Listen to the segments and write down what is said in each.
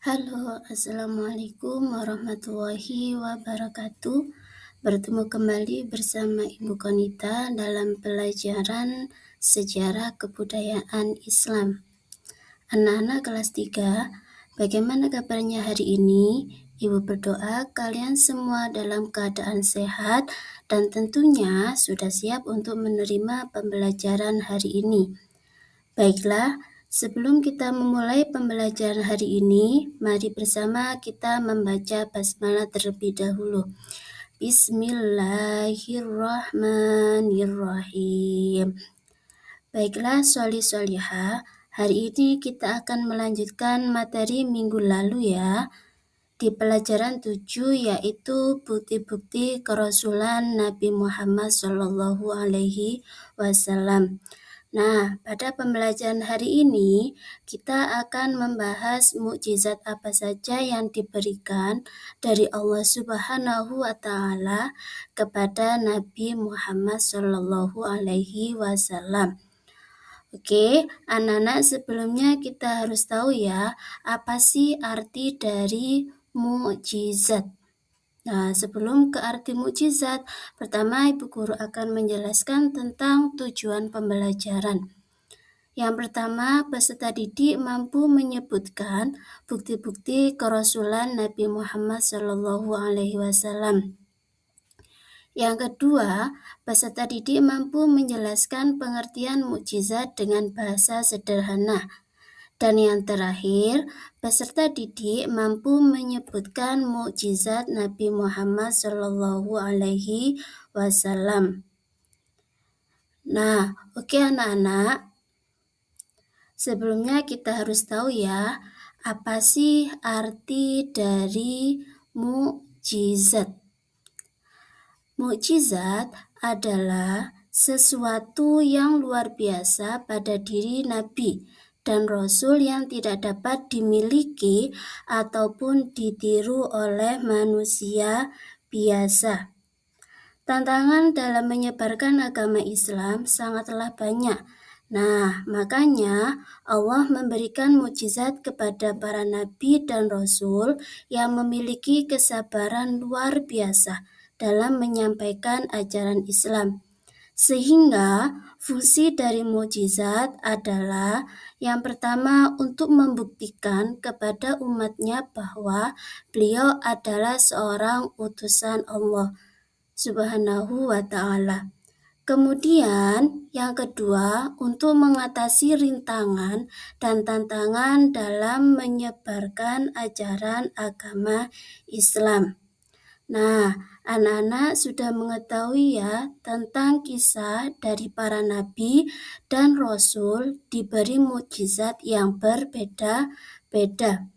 Halo, Assalamualaikum warahmatullahi wabarakatuh. Bertemu kembali bersama Ibu Konita dalam pelajaran Sejarah Kebudayaan Islam. Anak-anak kelas 3, bagaimana kabarnya hari ini? Ibu berdoa kalian semua dalam keadaan sehat dan tentunya sudah siap untuk menerima pembelajaran hari ini. Baiklah, sebelum kita memulai pembelajaran hari ini, mari bersama kita membaca basmalah terlebih dahulu. Bismillahirrahmanirrahim. Baiklah, sholih-sholihah, hari ini kita akan melanjutkan materi minggu lalu ya. Di pelajaran 7 yaitu bukti-bukti kerasulan Nabi Muhammad SAW. Nah, pada pembelajaran hari ini kita akan membahas mukjizat apa saja yang diberikan dari Allah Subhanahu wa Ta'ala kepada Nabi Muhammad SAW. Oke, anak-anak, sebelumnya kita harus tahu ya, apa sih arti dari mukjizat? Nah, sebelum ke arti mukjizat, pertama Ibu Guru akan menjelaskan tentang tujuan pembelajaran. Yang pertama, peserta didik mampu menyebutkan bukti-bukti kerasulan Nabi Muhammad SAW. Yang kedua, peserta didik mampu menjelaskan pengertian mukjizat dengan bahasa sederhana. Dan yang terakhir, peserta didik mampu menyebutkan mukjizat Nabi Muhammad SAW. Nah, oke anak-anak. Sebelumnya kita harus tahu ya, apa sih arti dari mukjizat? Mukjizat adalah sesuatu yang luar biasa pada diri Nabi dan Rasul yang tidak dapat dimiliki ataupun ditiru oleh manusia biasa. Tantangan dalam menyebarkan agama Islam sangatlah banyak. Nah, makanya Allah memberikan mukjizat kepada para nabi dan rasul yang memiliki kesabaran luar biasa dalam menyampaikan ajaran Islam. Sehingga fungsi dari mukjizat adalah yang pertama untuk membuktikan kepada umatnya bahwa beliau adalah seorang utusan Allah Subhanahu wa Ta'ala. Kemudian yang kedua untuk mengatasi rintangan dan tantangan dalam menyebarkan ajaran agama Islam. Nah, anak-anak sudah mengetahui ya tentang kisah dari para nabi dan rasul diberi mukjizat yang berbeda-beda.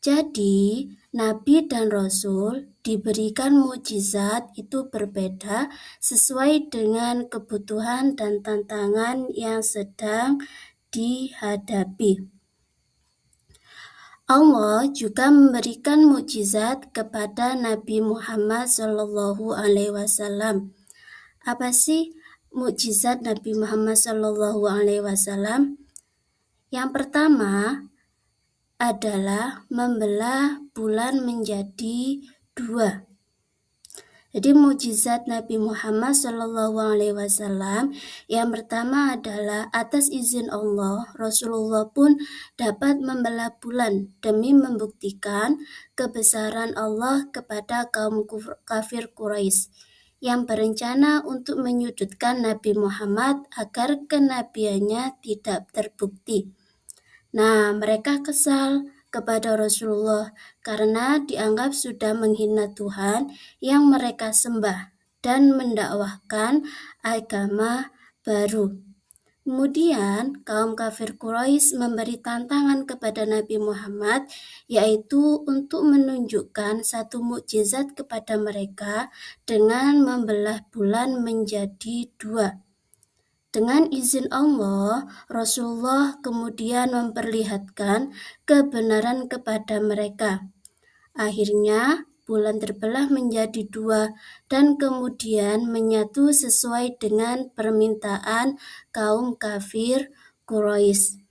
Jadi, nabi dan rasul diberikan mukjizat itu berbeda sesuai dengan kebutuhan dan tantangan yang sedang dihadapi. Allah juga memberikan mukjizat kepada Nabi Muhammad SAW. Apa sih mukjizat Nabi Muhammad SAW? Yang pertama adalah membelah bulan menjadi 2. Jadi mukjizat Nabi Muhammad SAW yang pertama adalah atas izin Allah, Rasulullah pun dapat membelah bulan demi membuktikan kebesaran Allah kepada kaum kafir Quraisy yang berencana untuk menyudutkan Nabi Muhammad agar kenabiannya tidak terbukti. Nah, mereka kesal kepada Rasulullah karena dianggap sudah menghina Tuhan yang mereka sembah dan mendakwahkan agama baru. Kemudian kaum kafir Quraisy memberi tantangan kepada Nabi Muhammad yaitu untuk menunjukkan satu mukjizat kepada mereka dengan membelah bulan menjadi 2. Dengan izin Allah, Rasulullah kemudian memperlihatkan kebenaran kepada mereka. Akhirnya, bulan terbelah menjadi 2 dan kemudian menyatu sesuai dengan permintaan kaum kafir Quraisy.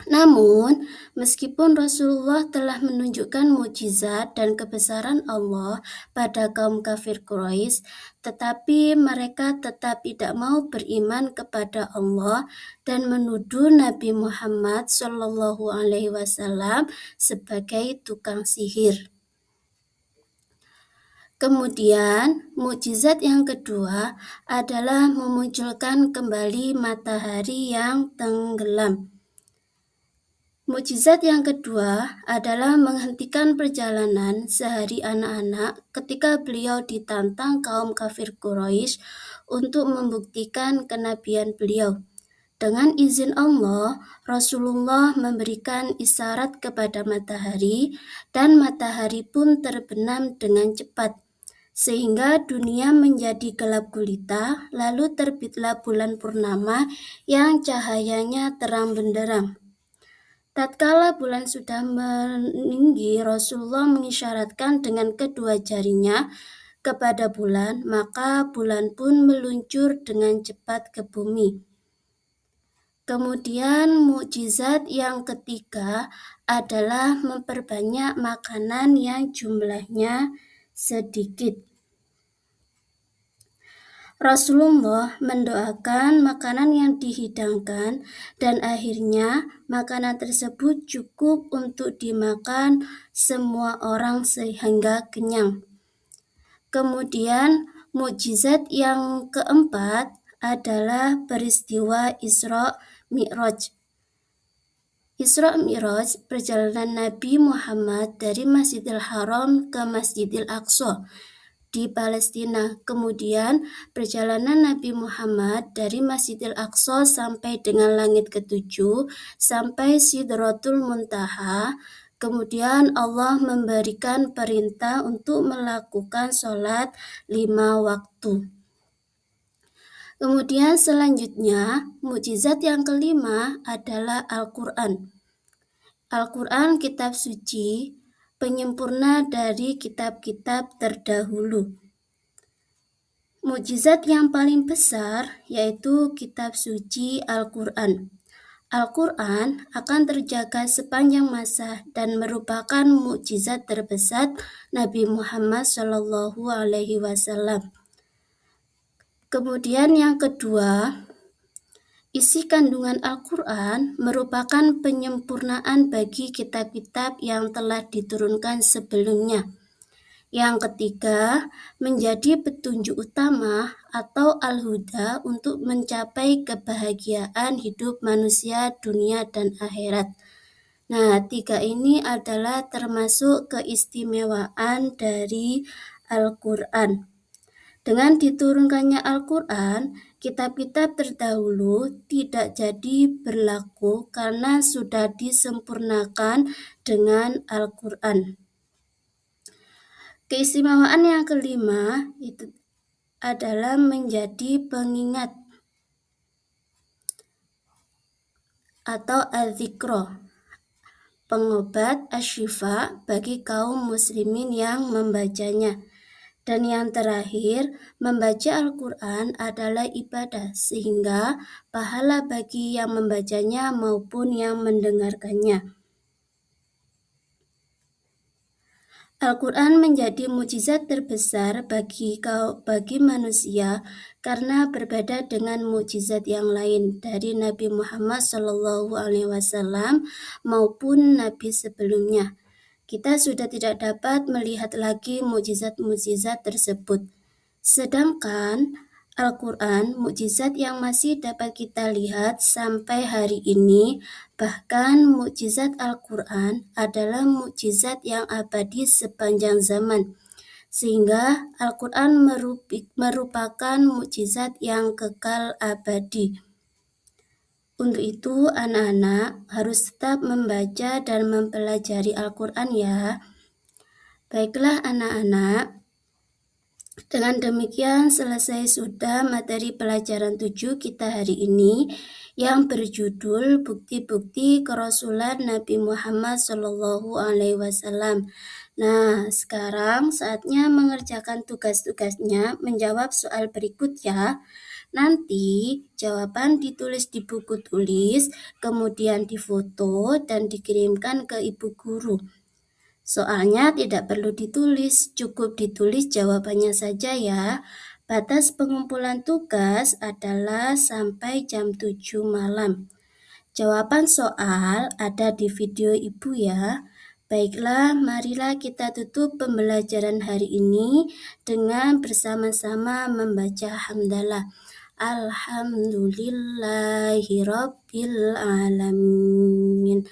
Namun, meskipun Rasulullah telah menunjukkan mukjizat dan kebesaran Allah pada kaum kafir Quraisy, tetapi mereka tetap tidak mau beriman kepada Allah dan menuduh Nabi Muhammad SAW sebagai tukang sihir. Kemudian, mukjizat yang kedua adalah memunculkan kembali matahari yang tenggelam. Mukjizat yang kedua adalah menghentikan perjalanan sehari anak-anak ketika beliau ditantang kaum kafir Quraisy untuk membuktikan kenabian beliau. Dengan izin Allah, Rasulullah memberikan isyarat kepada matahari dan matahari pun terbenam dengan cepat. Sehingga dunia menjadi gelap gulita, lalu terbitlah bulan purnama yang cahayanya terang benderang. Tatkala bulan sudah meninggi, Rasulullah mengisyaratkan dengan kedua jarinya kepada bulan, maka bulan pun meluncur dengan cepat ke bumi. Kemudian mukjizat yang ketiga adalah memperbanyak makanan yang jumlahnya sedikit. Rasulullah mendoakan makanan yang dihidangkan dan akhirnya makanan tersebut cukup untuk dimakan semua orang sehingga kenyang. Kemudian mukjizat yang keempat adalah peristiwa Isra Mi'raj. Isra Mi'raj perjalanan Nabi Muhammad dari Masjidil Haram ke Masjidil Aqsa di Palestina. Kemudian perjalanan Nabi Muhammad dari Masjidil Aqsa sampai dengan langit ketujuh, sampai Sidratul Muntaha. Kemudian Allah memberikan perintah untuk melakukan sholat 5 waktu. Kemudian selanjutnya, mukjizat yang kelima adalah Al-Quran. Al-Quran kitab suci, penyempurna dari kitab-kitab terdahulu. Mukjizat yang paling besar yaitu kitab suci Al-Quran. Al-Quran akan terjaga sepanjang masa dan merupakan mukjizat terbesar Nabi Muhammad SAW. Kemudian yang kedua, isi kandungan Al-Quran merupakan penyempurnaan bagi kitab-kitab yang telah diturunkan sebelumnya. Yang ketiga, menjadi petunjuk utama atau al-huda untuk mencapai kebahagiaan hidup manusia dunia dan akhirat. Nah, tiga ini adalah termasuk keistimewaan dari Al-Quran. Dengan diturunkannya Al-Quran, kitab-kitab terdahulu tidak jadi berlaku karena sudah disempurnakan dengan Al-Quran. Keistimewaan yang kelima itu adalah menjadi pengingat atau al-dzikra, pengobat asyifa bagi kaum muslimin yang membacanya. Dan yang terakhir, membaca Al-Quran adalah ibadah, sehingga pahala bagi yang membacanya maupun yang mendengarkannya. Al-Quran menjadi mukjizat terbesar bagi manusia karena berbeda dengan mukjizat yang lain dari Nabi Muhammad SAW maupun Nabi sebelumnya. Kita sudah tidak dapat melihat lagi mukjizat-mukjizat tersebut. Sedangkan Al-Quran, mukjizat yang masih dapat kita lihat sampai hari ini, bahkan mukjizat Al-Quran adalah mukjizat yang abadi sepanjang zaman. Sehingga Al-Quran merupakan mukjizat yang kekal abadi. Untuk itu, anak-anak harus tetap membaca dan mempelajari Al-Quran ya. Baiklah anak-anak, dengan demikian selesai sudah materi pelajaran 7 kita hari ini yang berjudul Bukti-bukti Kerasulan Nabi Muhammad SAW. Nah, sekarang saatnya mengerjakan tugas-tugasnya, menjawab soal berikut ya. Nanti jawaban ditulis di buku tulis, kemudian difoto dan dikirimkan ke ibu guru. Soalnya tidak perlu ditulis, cukup ditulis jawabannya saja ya. Batas pengumpulan tugas adalah sampai jam 7 malam. Jawaban soal ada di video ibu ya. Baiklah, marilah kita tutup pembelajaran hari ini dengan bersama-sama membaca hamdalah. Alhamdulillahirabbil alamin.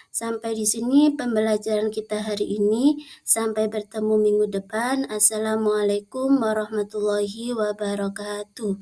Sampai di sini pembelajaran kita hari ini. Sampai bertemu minggu depan. Assalamualaikum warahmatullahi wabarakatuh.